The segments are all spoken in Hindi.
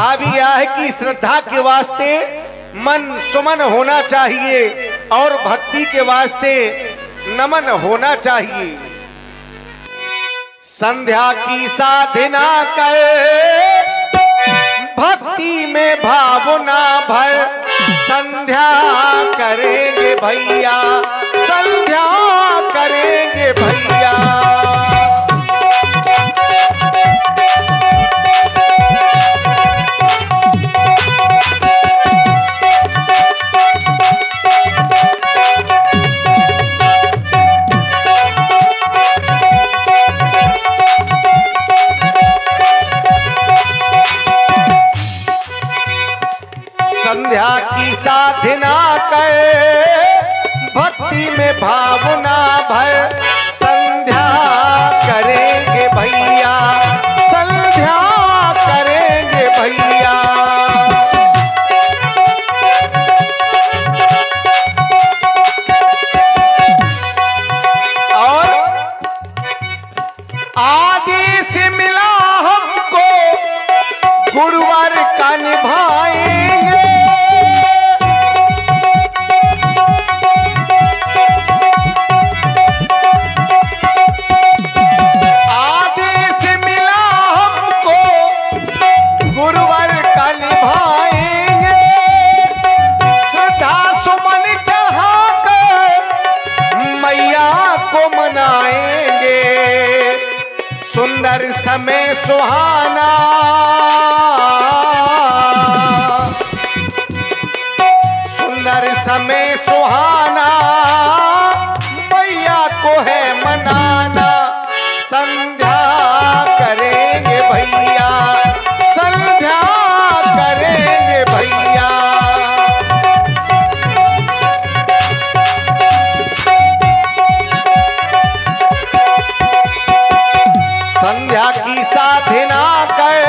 कहा भी गया है कि श्रद्धा के वास्ते मन सुमन होना चाहिए और भक्ति के वास्ते नमन होना चाहिए। संध्या की साधना कर भक्ति में भावना भर, संध्या करेंगे भैया, संध्या करेंगे भैया। संध्या की साधना कर भक्ति में भावना भर, संध्या करेंगे भैया, संध्या करेंगे भैया। और आदेश मिला हमको गुरुवार का निभाएंगे, सुंदर समय सुहाना, सुंदर समय सुहाना, मैया को है मनाना, संध्या करेंगे भैया, संध्या करेंगे भैया। संध्या की साधना कर,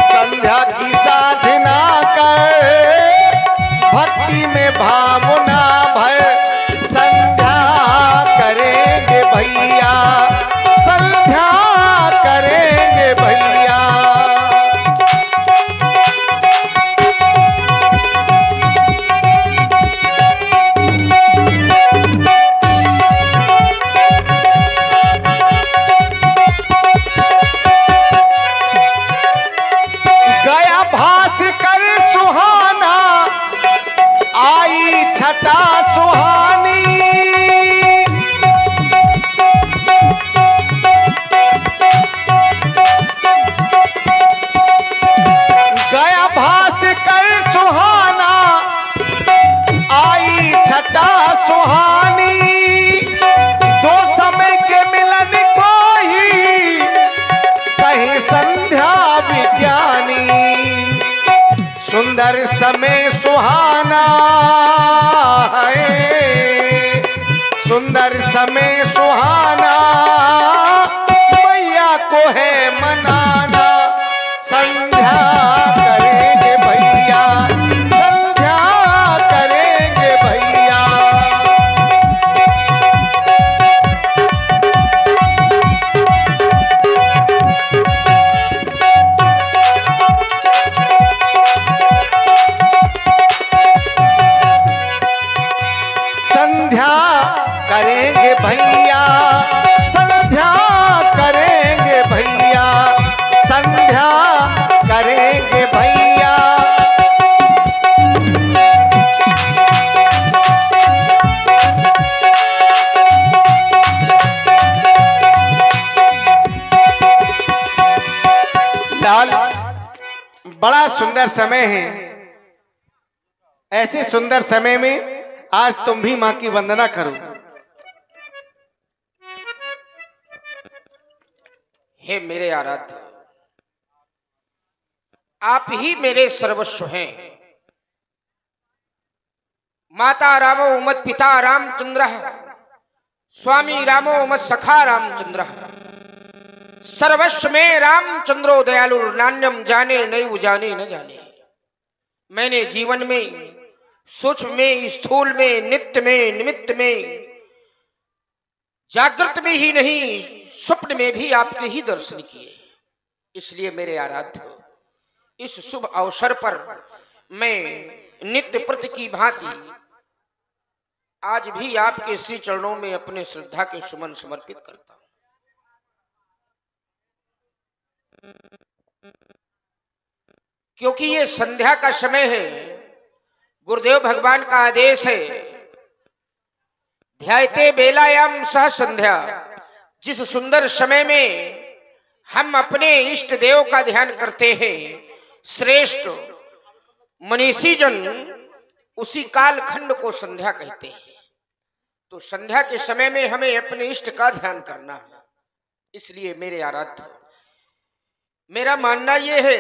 संध्या की साधना कर भक्ति में भावना भर, संध्या करेंगे भैया, संध्या करेंगे भैया। छटा सुहानी, गया भास्कर सुहाना, आई छटा सुहानी, दो समय के मिलन को ही कहीं संध्या विज्ञानी, सुंदर समय सुहाना है, सुंदर समय सुहाना, मैया को है मनाना, संध्या करेंगे भैया, संध्या करेंगे भैया। संध्या करेंगे भैया, संध्या करेंगे भैया, संध्या करेंगे भैया। लाल, बड़ा सुंदर समय है। ऐसे सुंदर समय में आज तुम भी मां की वंदना करो। हे मेरे आराध्य, आप ही मेरे सर्वस्व हैं। माता रामो मत पिता रामचंद्र, स्वामी रामो मत सखा रामचंद्र, सर्वस्व में रामचंद्रो दयालु नान्यम जाने नहीं जाने न जाने। मैंने जीवन में सूक्ष्म में, स्थूल में, नित्य में, निमित्त में, जागृत में ही नहीं स्वप्न में भी आपके ही दर्शन किए। इसलिए मेरे आराध्य इस शुभ अवसर पर मैं नित्य प्रति की भांति आज भी आपके श्री चरणों में अपने श्रद्धा के सुमन समर्पित करता हूं। क्योंकि ये संध्या का समय है, गुरुदेव भगवान का आदेश है, ध्यायते बेलायाम सह संध्या। जिस सुंदर समय में हम अपने इष्ट देव का ध्यान करते हैं, श्रेष्ठ मनीषी जन उसी कालखंड को संध्या कहते हैं। तो संध्या के समय में हमें अपने इष्ट का ध्यान करना है। इसलिए मेरे आराध्य, मेरा मानना यह है,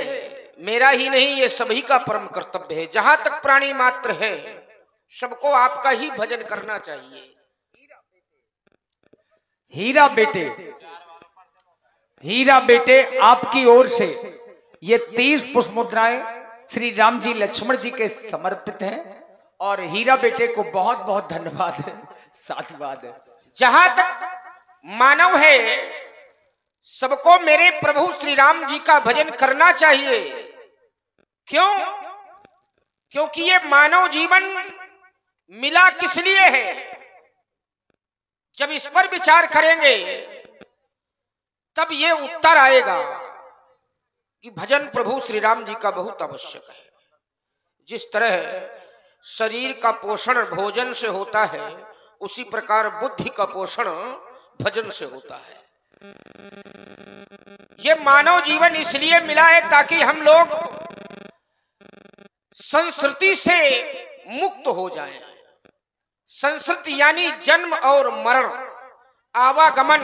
मेरा ही नहीं ये सभी का परम कर्तव्य है, जहां तक प्राणी मात्र है सबको आपका ही भजन करना चाहिए। हीरा बेटे आपकी ओर से ये 30 पुष्प मुद्राएं श्री राम जी लक्ष्मण जी के समर्पित हैं और हीरा बेटे को बहुत बहुत धन्यवाद है, साधुवाद है। जहां तक मानव है सबको मेरे प्रभु श्री राम जी का भजन करना चाहिए। क्यों? क्योंकि ये मानव जीवन मिला किस लिए है? जब इस पर विचार करेंगे तब ये उत्तर आएगा कि भजन प्रभु श्री राम जी का बहुत आवश्यक है। जिस तरह शरीर का पोषण भोजन से होता है, उसी प्रकार बुद्धि का पोषण भजन से होता है। ये मानव जीवन इसलिए मिला है ताकि हम लोग संस्कृति से मुक्त हो जाएं। संस्कृति यानी जन्म और मरण, आवागमन,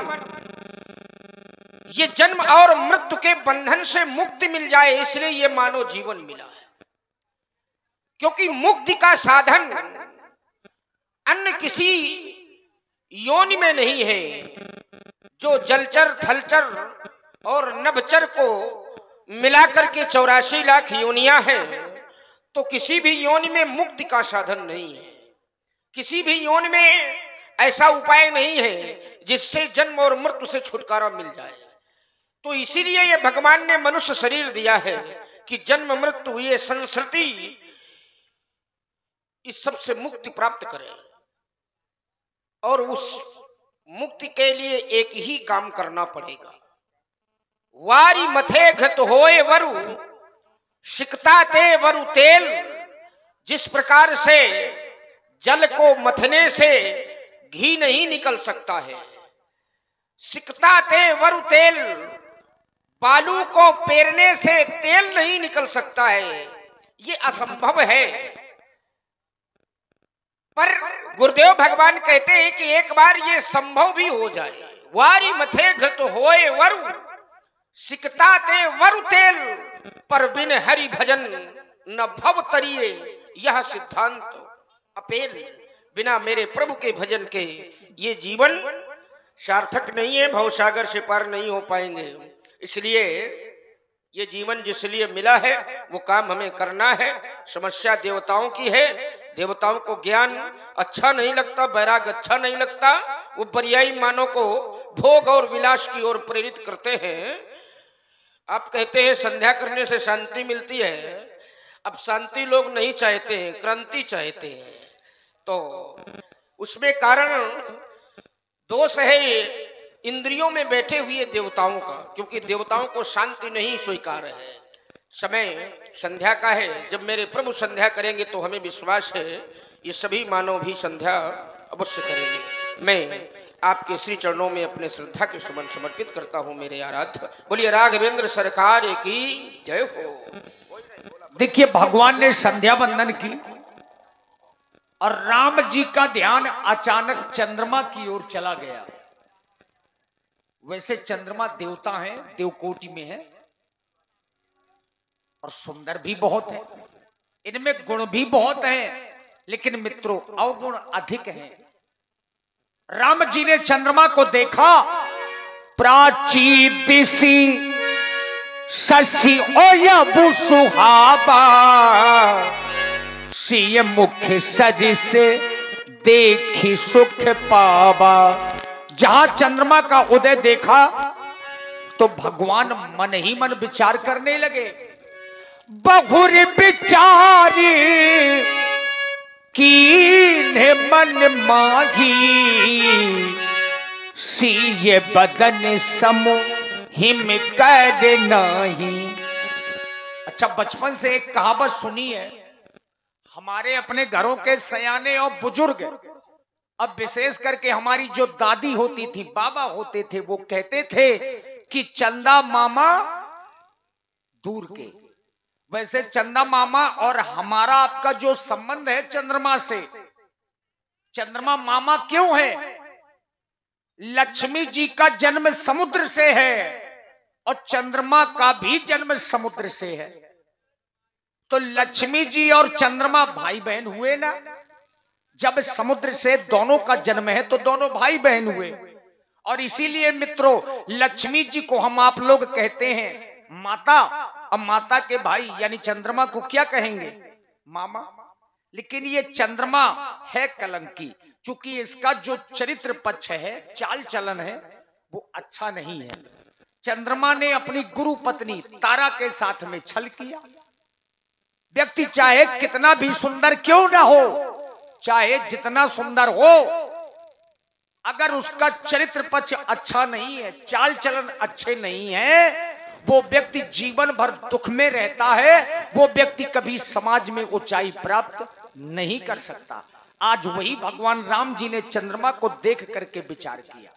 ये जन्म और मृत्यु के बंधन से मुक्ति मिल जाए, इसलिए ये मानव जीवन मिला है। क्योंकि मुक्ति का साधन अन्य किसी योनि में नहीं है। जो जलचर, थलचर और नभचर को मिलाकर के 84 लाख योनियां हैं, तो किसी भी योनि में मुक्ति का साधन नहीं है। किसी भी योनि में ऐसा उपाय नहीं है जिससे जन्म और मृत्यु से छुटकारा मिल जाए। तो इसीलिए ये भगवान ने मनुष्य शरीर दिया है कि जन्म मृत्यु ये संस्कृति इस सब से मुक्ति प्राप्त करे। और उस मुक्ति के लिए एक ही काम करना पड़ेगा। वारी मथे घृत होए वरु सिकता ते वरु तेल। जिस प्रकार से जल को मथने से घी नहीं निकल सकता है, सिकता ते वरु तेल, बालू को पेरने से तेल नहीं निकल सकता है, ये असंभव है। पर गुरुदेव भगवान कहते हैं कि एक बार ये संभव भी हो जाए। वारी मथे घृत होए वरु सिकता ते वरु तेल, पर बिन हरि भजन न भव तरिए, यह सिद्धांत अपेल। बिना मेरे प्रभु के भजन के ये जीवन सार्थक नहीं है, भवसागर से पार नहीं हो पाएंगे। इसलिए ये जीवन जिसलिए मिला है वो काम हमें करना है। समस्या देवताओं की है, देवताओं को ज्ञान अच्छा नहीं लगता, वैराग अच्छा नहीं लगता, वो पर्यायी मानव को भोग और विलास की ओर प्रेरित करते हैं। आप कहते हैं संध्या करने से शांति मिलती है, अब शांति लोग नहीं चाहते हैं, क्रांति चाहते हैं। तो उसमें कारण दोष है इंद्रियों में बैठे हुए देवताओं का, क्योंकि देवताओं को शांति नहीं स्वीकार है। समय संध्या का है, जब मेरे प्रभु संध्या करेंगे तो हमें विश्वास है ये सभी मानव भी संध्या अवश्य करेंगे। मैं आपके श्री चरणों में अपने श्रद्धा के सुमन समर्पित करता हूं मेरे आराध्य। बोलिए राघवेंद्र सरकार की जय हो। देखिए, भगवान ने संध्या वंदन की और राम जी का ध्यान अचानक चंद्रमा की ओर चला गया। वैसे चंद्रमा देवता हैं, देवकोटि में है और सुंदर भी बहुत है, इनमें गुण भी बहुत हैं, लेकिन मित्रों अवगुण अधिक हैं। राम जी ने चंद्रमा को देखा, प्राची दिशी शशि ओयबु सुहावा, सिय मुख सरिस देखी सुख पावा। जहां चंद्रमा का उदय देखा तो भगवान मन ही मन विचार करने लगे, बहुर बिचारी कीन्हे मन माही, सिए बदन समो हिम कर नाही। अच्छा, बचपन से एक कहावत सुनी है, हमारे अपने घरों के सयाने और बुजुर्ग, अब विशेष करके हमारी जो दादी होती थी, बाबा होते थे, वो कहते थे कि चंदा मामा दूर के। वैसे चंदा मामा और हमारा आपका जो संबंध है चंद्रमा से, चंद्रमा मामा क्यों है? लक्ष्मी जी का जन्म समुद्र से है और चंद्रमा का भी जन्म समुद्र से है, तो लक्ष्मी जी और चंद्रमा भाई बहन हुए ना। जब समुद्र से दोनों का जन्म है तो दोनों भाई बहन हुए, और इसीलिए मित्रों लक्ष्मी जी को हम आप लोग कहते हैं माता, अब माता के भाई यानी चंद्रमा को क्या कहेंगे? मामा। लेकिन ये चंद्रमा है कलंकी, क्योंकि इसका जो चरित्र पक्ष है, चाल चलन है, वो अच्छा नहीं है। चंद्रमा ने अपनी गुरु पत्नी तारा के साथ में छल किया। व्यक्ति चाहे कितना भी सुंदर क्यों ना हो, चाहे जितना सुंदर हो, अगर उसका चरित्र पक्ष अच्छा नहीं है, चाल चलन अच्छे नहीं है, वो व्यक्ति जीवन भर दुख में रहता है, वो व्यक्ति कभी समाज में ऊंचाई प्राप्त नहीं कर सकता। आज वही भगवान राम जी ने चंद्रमा को देख करके विचार किया।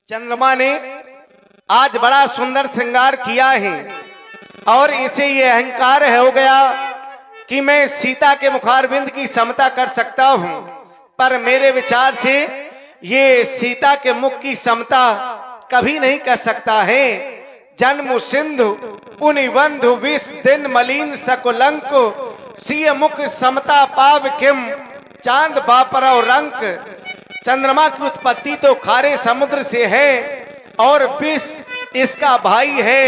चंद्रमा ने आज बड़ा सुंदर श्रृंगार किया है और इसे ये अहंकार हो गया कि मैं सीता के मुखारविंद की समता कर सकता हूं, पर मेरे विचार से ये सीता के मुख की समता कभी नहीं कर सकता है। जन्म सिंधु पुनि बंधु विष दिन मलिन सकुलंक, सिय मुख समता पाव किम चांद बापरव रंक। चंद्रमा की उत्पत्ति तो खारे समुद्र से है और विष इसका भाई है।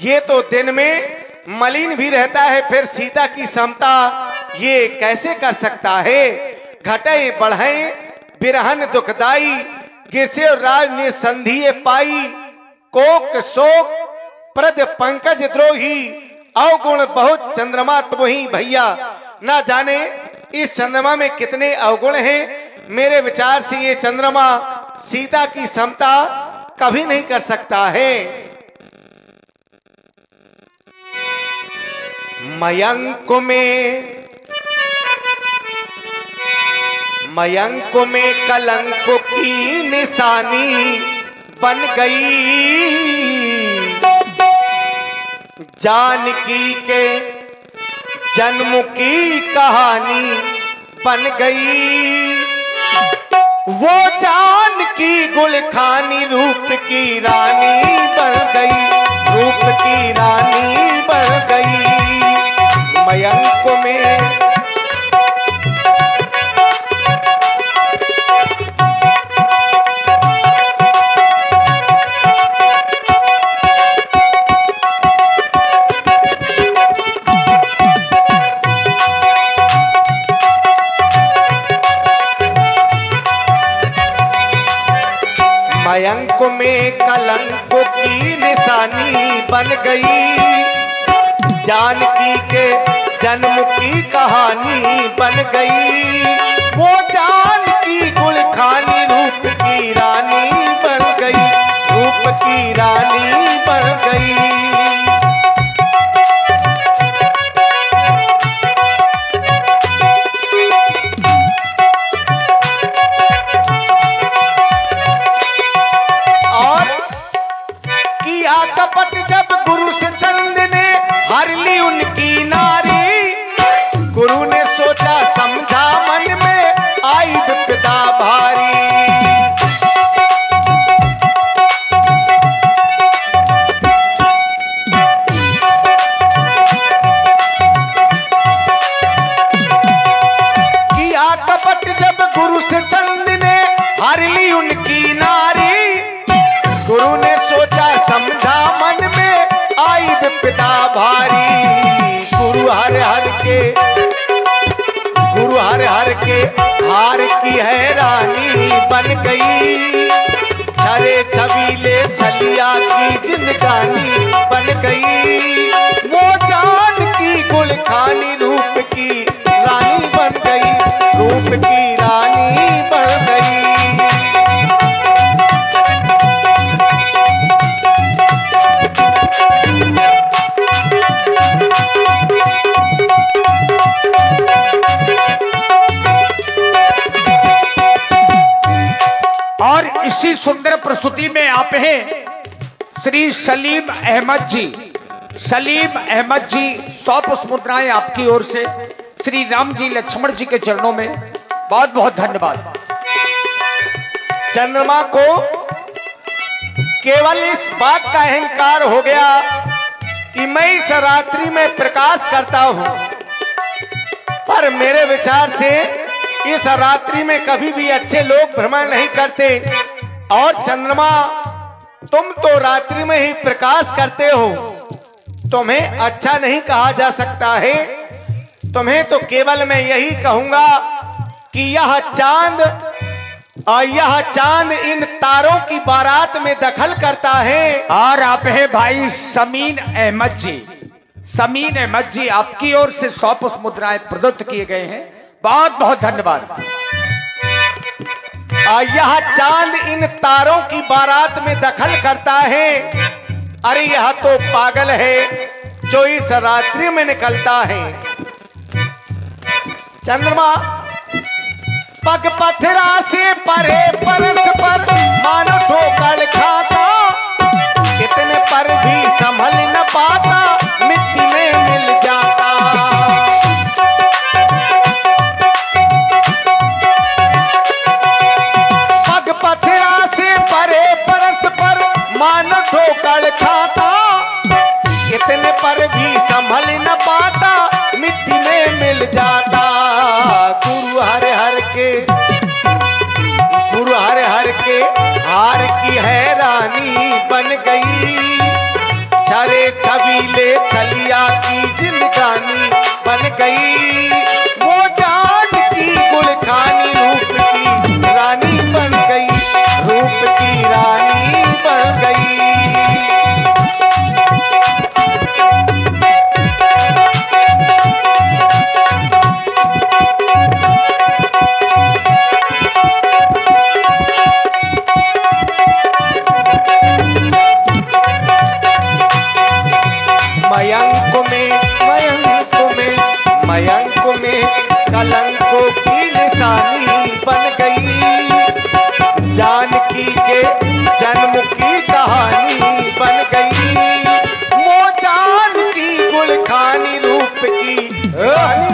ये तो दिन में मलिन भी रहता है, फिर सीता की समता ये कैसे कर सकता है? घटे बढ़े बिरहन दुखदाई, गिरसे राज ने संधिये पाई। कोक शोक प्रद पंकज द्रोही, अवगुण बहुत चंद्रमा तुम्ही भैया। ना जाने इस चंद्रमा में कितने अवगुण हैं। मेरे विचार से ये चंद्रमा सीता की समता कभी नहीं कर सकता है। मयंक में कलंक की निशानी बन गई। जानकी के जन्म की कहानी बन गई। वो जानकी गुलखानी रूप की रानी बन गई, रूप की रानी बन गई। मयंक में मयंक में कलंक की निशानी बन गई। जानकी के जन्म की कहानी बन गई। वो जानकी गुलखानी रूप की रानी बन गई, रूप की रानी बन गई। कपट जब गुरु से चंद ने हर ली उनकी नारी। गुरु ने सोचा समझा मन में आई विपदा भारी। किया कपट जब गुरु से चंद ने हर ली उनकी नारी। गुरु ने सोचा समझा मन में आई विपदा भारी। गुरु हर हर के हार की है रानी बन गई। छरे छबीले छलिया जिंदगानी बन गई। वो जानकी गुलखानी रूप की रानी बन गई, रूप की रानी बन गई। और इसी सुंदर प्रस्तुति में आप हैं श्री सलीम अहमद जी। सलीम अहमद जी 100 पुष्प मुद्राएं आपकी ओर से श्री राम जी लक्ष्मण जी के चरणों में बहुत बहुत धन्यवाद। चंद्रमा को केवल इस बात का अहंकार हो गया कि मैं इस रात्रि में प्रकाश करता हूं, पर मेरे विचार से इस रात्रि में कभी भी अच्छे लोग भ्रमण नहीं करते। और चंद्रमा, तुम तो रात्रि में ही प्रकाश करते हो, तुम्हें अच्छा नहीं कहा जा सकता है। तुम्हें तो केवल मैं यही कहूंगा कि यह चांद इन तारों की बारात में दखल करता है। और आप हैं भाई समीन अहमद जी। समीन अहमद जी, आपकी ओर से 100 पुष्प मुद्राएं प्रदत्त किए गए हैं, बहुत बहुत धन्यवाद। यह चांद इन तारों की बारात में दखल करता है। अरे यह तो पागल है जो इस रात्रि में निकलता है। चंद्रमा पग पथरा से परे परस पर मानो ठोकर खाता, कितने पर भी संभल न पाता, मिट्टी में मिल जाता। पग पथरा से परे परस पर मानो ठोकर खाता, कितने पर भी संभल न पाता, मिट्टी में मिल जाता। गुरु हर हर के हार की हैरानी बन गई। छरे छबीले छलिया की जिंदगानी बन गई। वो जानकी गुलखानी रूप की रानी बन गई, रूप की रानी बन गई। मयंक में कलंकों की निशानी बन गई। जानकी के जन्म की कहानी बन गई। वो जानकी गुलखानी रूप की रानी